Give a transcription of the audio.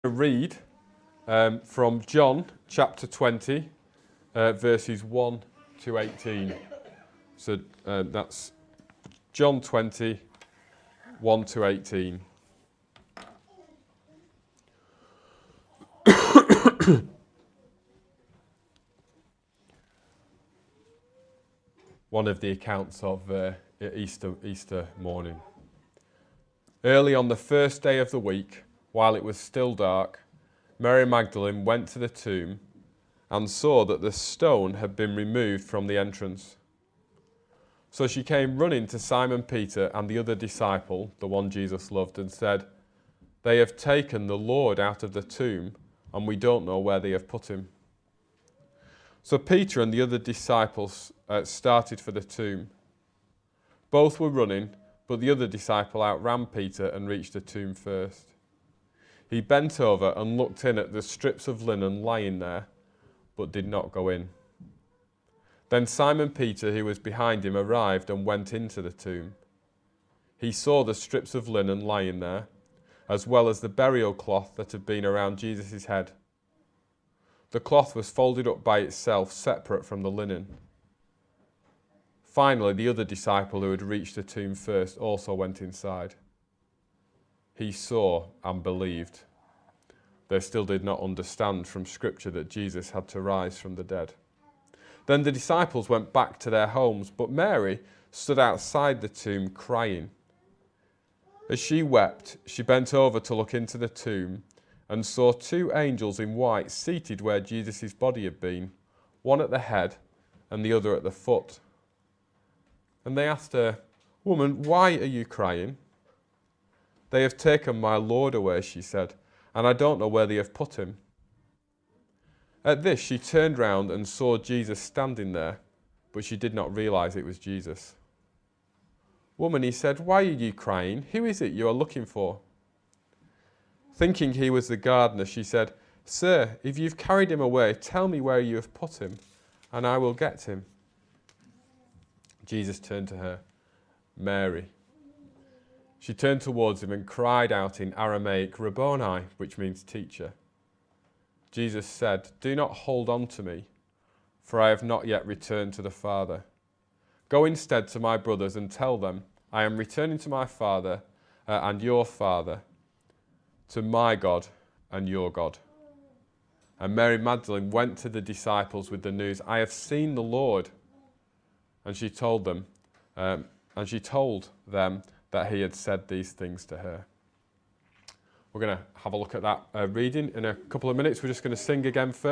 Read from John chapter 20, verses 1 to 18. So that's John 20, 1 to 18. One of the accounts of Easter morning. Early on the first day of the week, while it was still dark, Mary Magdalene went to the tomb and saw that the stone had been removed from the entrance. So she came running to Simon Peter and the other disciple, the one Jesus loved, and said, "They have taken the Lord out of the tomb, and we don't know where they have put him." So Peter and the other disciples started for the tomb. Both were running, but the other disciple outran Peter and reached the tomb first. He bent over and looked in at the strips of linen lying there, but did not go in. Then Simon Peter, who was behind him, arrived and went into the tomb. He saw the strips of linen lying there, as well as the burial cloth that had been around Jesus' head. The cloth was folded up by itself, separate from the linen. Finally, the other disciple who had reached the tomb first also went inside. He saw and believed. They still did not understand from Scripture that Jesus had to rise from the dead. Then the disciples went back to their homes, but Mary stood outside the tomb crying. As she wept, she bent over to look into the tomb and saw two angels in white seated where Jesus' body had been, one at the head and the other at the foot. And they asked her, "Woman, why are you crying?" "They have taken my Lord away," she said, "and I don't know where they have put him." At this, she turned round and saw Jesus standing there, but she did not realize it was Jesus. "Woman," he said, "why are you crying? Who is it you are looking for?" Thinking he was the gardener, she said, "Sir, if you've carried him away, tell me where you have put him, and I will get him." Jesus turned to her, "Mary." She turned towards him and cried out in Aramaic, "Rabboni," which means teacher. Jesus said, "Do not hold on to me, for I have not yet returned to the Father. Go instead to my brothers and tell them, I am returning to my Father and your Father, to my God and your God." And Mary Magdalene went to the disciples with the news, "I have seen the Lord." And she told them that he had said these things to her. We're going to have a look at that reading in a couple of minutes. We're just going to sing again first.